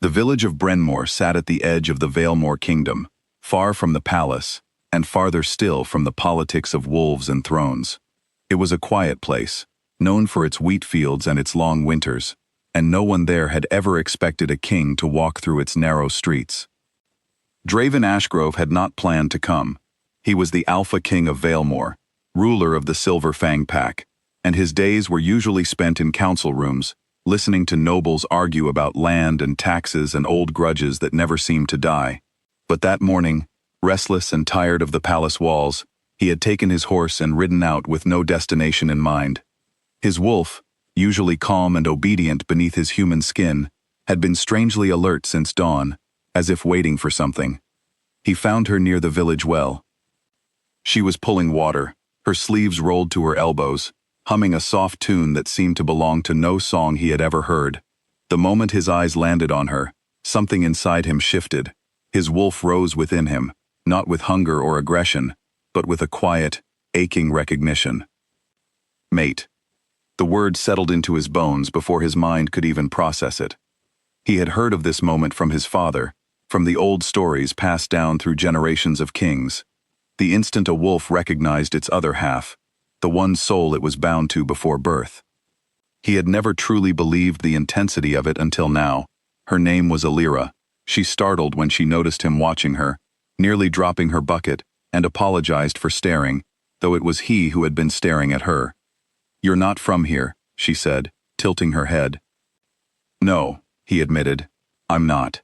The village of Brenmore sat at the edge of the Valemore kingdom, far from the palace, and farther still from the politics of wolves and thrones. It was a quiet place, known for its wheat fields and its long winters, and no one there had ever expected a king to walk through its narrow streets. Draven Ashgrove had not planned to come. He was the Alpha King of Valemore, ruler of the Silver Fang Pack, and his days were usually spent in council rooms, listening to nobles argue about land and taxes and old grudges that never seemed to die. But that morning, restless and tired of the palace walls, he had taken his horse and ridden out with no destination in mind. His wolf, usually calm and obedient beneath his human skin, had been strangely alert since dawn, as if waiting for something. He found her near the village well. She was pulling water, her sleeves rolled to her elbows, humming a soft tune that seemed to belong to no song he had ever heard. The moment his eyes landed on her, something inside him shifted. His wolf rose within him, not with hunger or aggression, but with a quiet, aching recognition. Mate. The word settled into his bones before his mind could even process it. He had heard of this moment from his father, from the old stories passed down through generations of kings. The instant a wolf recognized its other half, the one soul it was bound to before birth. He had never truly believed the intensity of it until now. Her name was Alira. She startled when she noticed him watching her, nearly dropping her bucket, and apologized for staring, though it was he who had been staring at her. "You're not from here," she said, tilting her head. "No," he admitted, "I'm not."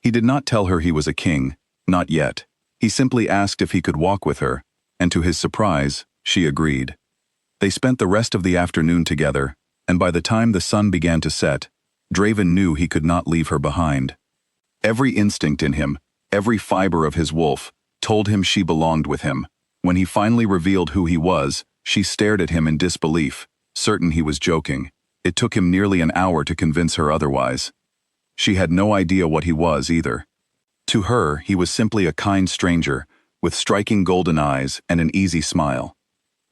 He did not tell her he was a king, not yet. He simply asked if he could walk with her, and to his surprise, she agreed. They spent the rest of the afternoon together, and by the time the sun began to set, Draven knew he could not leave her behind. Every instinct in him, every fiber of his wolf, told him she belonged with him. When he finally revealed who he was, she stared at him in disbelief, certain he was joking. It took him nearly an hour to convince her otherwise. She had no idea what he was either. To her, he was simply a kind stranger, with striking golden eyes and an easy smile.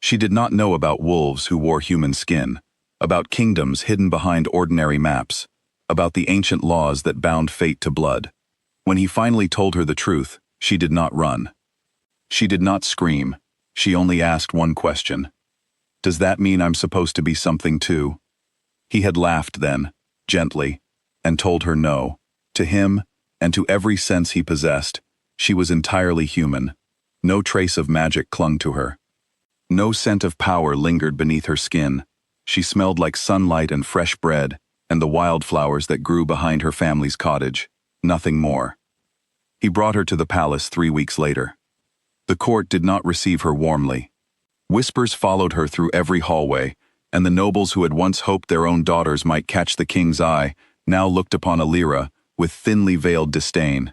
She did not know about wolves who wore human skin, about kingdoms hidden behind ordinary maps, about the ancient laws that bound fate to blood. When he finally told her the truth, she did not run. She did not scream. She only asked one question. "Does that mean I'm supposed to be something too?" He had laughed then, gently, and told her no. To him, and to every sense he possessed, she was entirely human. No trace of magic clung to her. No scent of power lingered beneath her skin. She smelled like sunlight and fresh bread, and the wildflowers that grew behind her family's cottage. Nothing more. He brought her to the palace 3 weeks later. The court did not receive her warmly. Whispers followed her through every hallway, and the nobles who had once hoped their own daughters might catch the king's eye now looked upon Alira with thinly veiled disdain.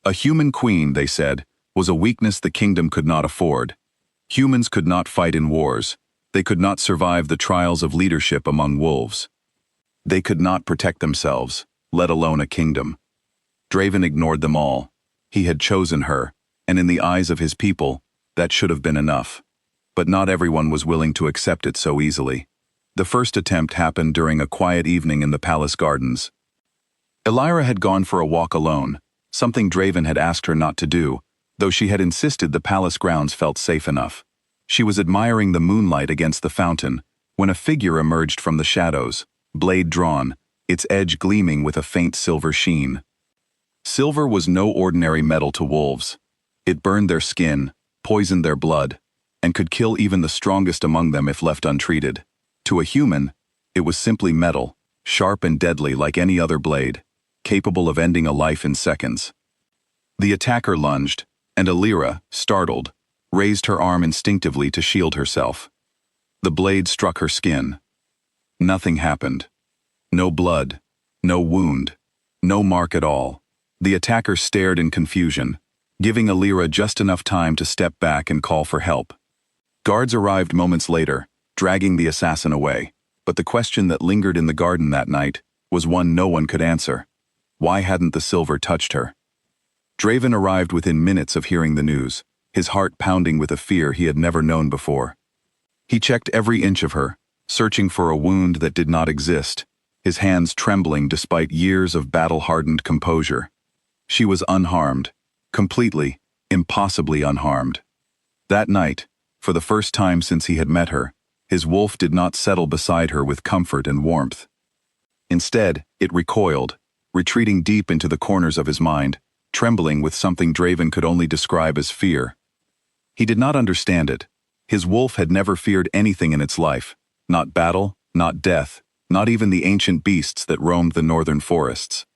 A human queen, they said, was a weakness the kingdom could not afford. Humans could not fight in wars. They could not survive the trials of leadership among wolves. They could not protect themselves, let alone a kingdom. Draven ignored them all. He had chosen her, and in the eyes of his people, that should have been enough. But not everyone was willing to accept it so easily. The first attempt happened during a quiet evening in the palace gardens. Alira had gone for a walk alone, something Draven had asked her not to do, though she had insisted the palace grounds felt safe enough. She was admiring the moonlight against the fountain, when a figure emerged from the shadows, blade drawn, its edge gleaming with a faint silver sheen. Silver was no ordinary metal to wolves. It burned their skin, poisoned their blood, and could kill even the strongest among them if left untreated. To a human, it was simply metal, sharp and deadly like any other blade, capable of ending a life in seconds. The attacker lunged, and Alira, startled, raised her arm instinctively to shield herself. The blade struck her skin. Nothing happened. No blood, no wound, no mark at all. The attacker stared in confusion, giving Alira just enough time to step back and call for help. Guards arrived moments later, dragging the assassin away, but the question that lingered in the garden that night was one no one could answer. Why hadn't the silver touched her? Draven arrived within minutes of hearing the news, his heart pounding with a fear he had never known before. He checked every inch of her, searching for a wound that did not exist, his hands trembling despite years of battle-hardened composure. She was unharmed, completely, impossibly unharmed. That night, for the first time since he had met her, his wolf did not settle beside her with comfort and warmth. Instead, it recoiled, retreating deep into the corners of his mind, trembling with something Draven could only describe as fear. He did not understand it. His wolf had never feared anything in its life, not battle, not death, not even the ancient beasts that roamed the northern forests.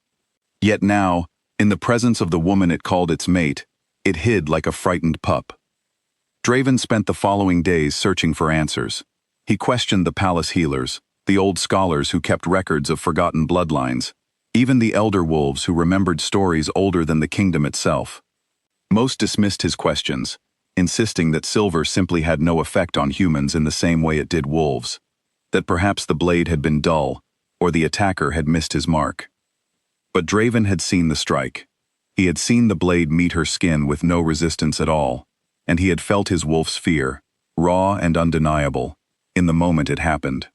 Yet now, in the presence of the woman it called its mate, it hid like a frightened pup. Draven spent the following days searching for answers. He questioned the palace healers, the old scholars who kept records of forgotten bloodlines, even the elder wolves who remembered stories older than the kingdom itself. Most dismissed his questions, insisting that silver simply had no effect on humans in the same way it did wolves, that perhaps the blade had been dull, or the attacker had missed his mark. But Draven had seen the strike. He had seen the blade meet her skin with no resistance at all, and he had felt his wolf's fear, raw and undeniable, in the moment it happened.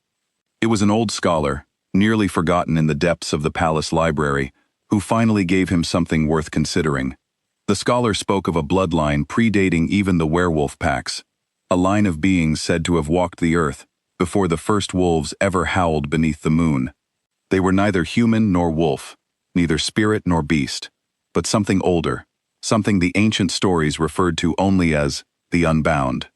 It was an old scholar, nearly forgotten in the depths of the palace library, who finally gave him something worth considering. The scholar spoke of a bloodline predating even the werewolf packs, a line of beings said to have walked the earth before the first wolves ever howled beneath the moon. They were neither human nor wolf, neither spirit nor beast, but something older, something the ancient stories referred to only as the Unbound.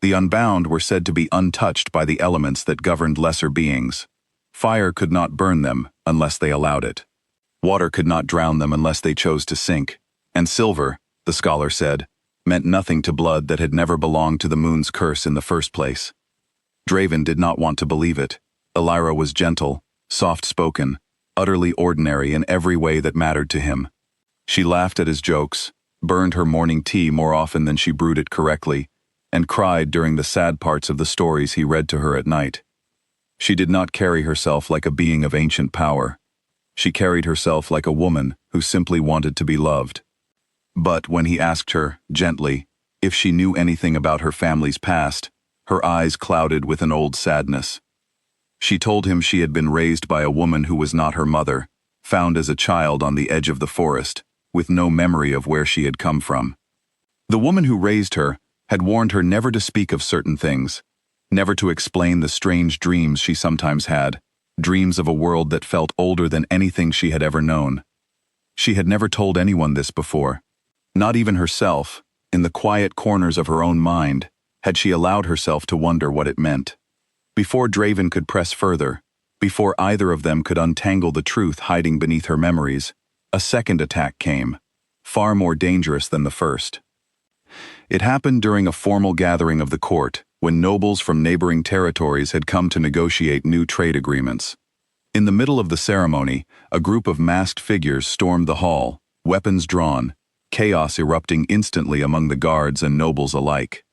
The Unbound were said to be untouched by the elements that governed lesser beings. Fire could not burn them unless they allowed it. Water could not drown them unless they chose to sink. And silver, the scholar said, meant nothing to blood that had never belonged to the moon's curse in the first place. Draven did not want to believe it. Elira was gentle, soft-spoken, utterly ordinary in every way that mattered to him. She laughed at his jokes, burned her morning tea more often than she brewed it correctly, and cried during the sad parts of the stories he read to her at night. She did not carry herself like a being of ancient power. She carried herself like a woman who simply wanted to be loved. But when he asked her, gently, if she knew anything about her family's past, her eyes clouded with an old sadness. She told him she had been raised by a woman who was not her mother, found as a child on the edge of the forest, with no memory of where she had come from. The woman who raised her had warned her never to speak of certain things, never to explain the strange dreams she sometimes had, dreams of a world that felt older than anything she had ever known. She had never told anyone this before. Not even herself, in the quiet corners of her own mind, had she allowed herself to wonder what it meant. Before Draven could press further, before either of them could untangle the truth hiding beneath her memories, a second attack came, far more dangerous than the first. It happened during a formal gathering of the court, when nobles from neighboring territories had come to negotiate new trade agreements. In the middle of the ceremony, a group of masked figures stormed the hall, weapons drawn, chaos erupting instantly among the guards and nobles alike.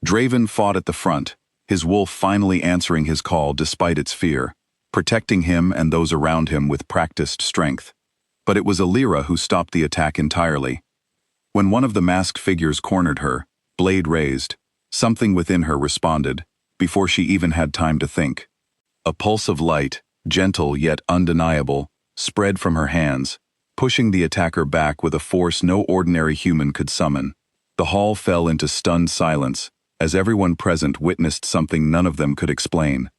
Draven fought at the front, his wolf finally answering his call despite its fear, protecting him and those around him with practiced strength. But it was Elira who stopped the attack entirely. When one of the masked figures cornered her, blade raised, something within her responded, before she even had time to think. A pulse of light, gentle yet undeniable, spread from her hands, pushing the attacker back with a force no ordinary human could summon. The hall fell into stunned silence, as everyone present witnessed something none of them could explain.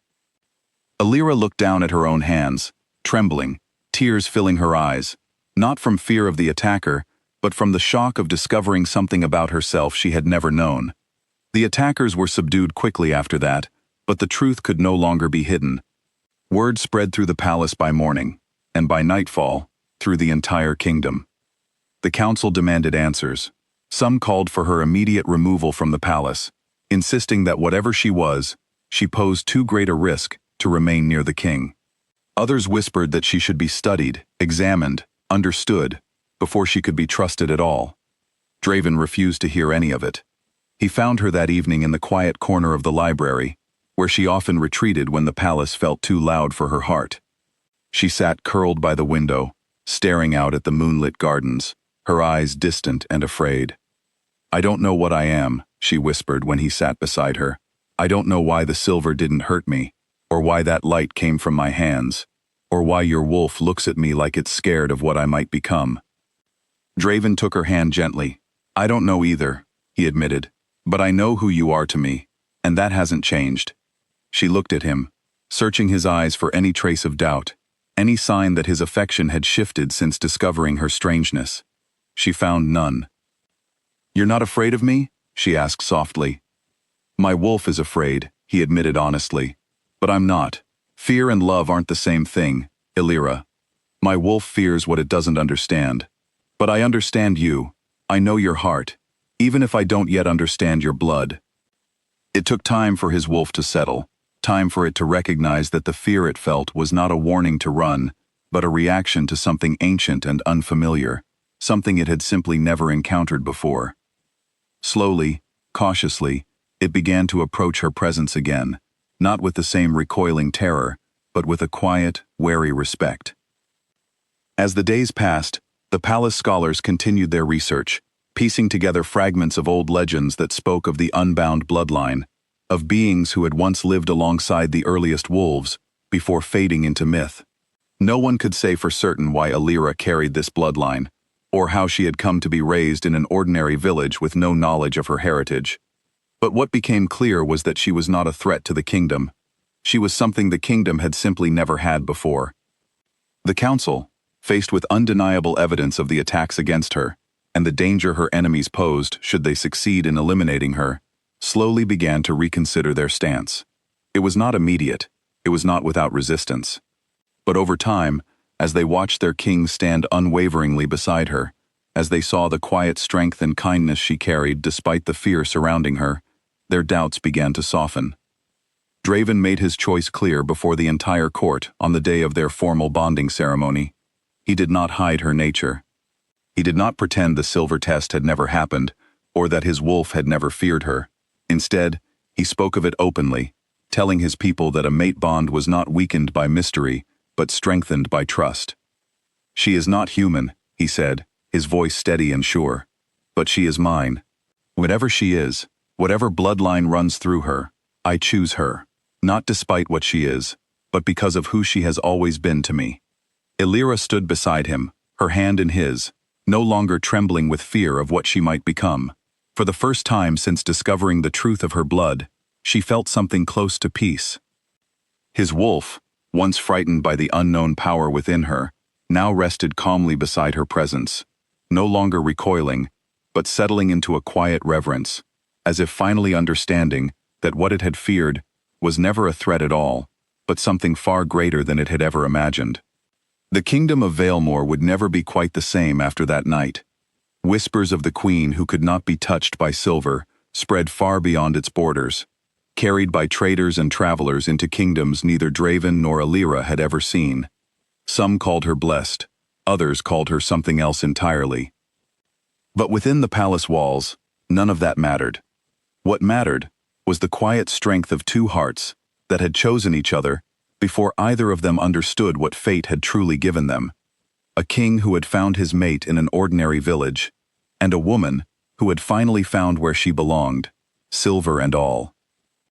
Elira looked down at her own hands, trembling, tears filling her eyes, not from fear of the attacker, but from the shock of discovering something about herself she had never known. The attackers were subdued quickly after that, but the truth could no longer be hidden. Word spread through the palace by morning, and by nightfall, through the entire kingdom. The council demanded answers. Some called for her immediate removal from the palace, insisting that whatever she was, she posed too great a risk to remain near the king. Others whispered that she should be studied, examined, understood, before she could be trusted at all. Draven refused to hear any of it. He found her that evening in the quiet corner of the library, where she often retreated when the palace felt too loud for her heart. She sat curled by the window, staring out at the moonlit gardens, her eyes distant and afraid. "I don't know what I am," she whispered when he sat beside her. "I don't know why the silver didn't hurt me, or why that light came from my hands, or why your wolf looks at me like it's scared of what I might become." Draven took her hand gently. "I don't know either," he admitted, "but I know who you are to me, and that hasn't changed." She looked at him, searching his eyes for any trace of doubt, any sign that his affection had shifted since discovering her strangeness. She found none. "You're not afraid of me?" she asked softly. "My wolf is afraid," he admitted honestly. "But I'm not. Fear and love aren't the same thing, Illyra. My wolf fears what it doesn't understand. But I understand you. I know your heart, even if I don't yet understand your blood." It took time for his wolf to settle, time for it to recognize that the fear it felt was not a warning to run, but a reaction to something ancient and unfamiliar, something it had simply never encountered before. Slowly, cautiously, it began to approach her presence again, not with the same recoiling terror, but with a quiet, wary respect. As the days passed, the palace scholars continued their research, piecing together fragments of old legends that spoke of the unbound bloodline, of beings who had once lived alongside the earliest wolves, before fading into myth. No one could say for certain why Illyra carried this bloodline, or how she had come to be raised in an ordinary village with no knowledge of her heritage. But what became clear was that she was not a threat to the kingdom. She was something the kingdom had simply never had before. The council, faced with undeniable evidence of the attacks against her, and the danger her enemies posed should they succeed in eliminating her, slowly began to reconsider their stance. It was not immediate, it was not without resistance. But over time, as they watched their king stand unwaveringly beside her, as they saw the quiet strength and kindness she carried despite the fear surrounding her, their doubts began to soften. Draven made his choice clear before the entire court on the day of their formal bonding ceremony. He did not hide her nature. He did not pretend the silver test had never happened, or that his wolf had never feared her. Instead, he spoke of it openly, telling his people that a mate bond was not weakened by mystery, but strengthened by trust. "She is not human," he said, his voice steady and sure. "But she is mine. Whatever she is, whatever bloodline runs through her, I choose her, not despite what she is, but because of who she has always been to me." Illyra stood beside him, her hand in his, no longer trembling with fear of what she might become. For the first time since discovering the truth of her blood, she felt something close to peace. His wolf, once frightened by the unknown power within her, now rested calmly beside her presence, no longer recoiling, but settling into a quiet reverence, as if finally understanding that what it had feared was never a threat at all, but something far greater than it had ever imagined. The kingdom of Valemore would never be quite the same after that night. Whispers of the queen who could not be touched by silver spread far beyond its borders, carried by traders and travelers into kingdoms neither Draven nor Illyra had ever seen. Some called her blessed, others called her something else entirely. But within the palace walls, none of that mattered. What mattered was the quiet strength of two hearts that had chosen each other before either of them understood what fate had truly given them. A king who had found his mate in an ordinary village, and a woman who had finally found where she belonged, silver and all.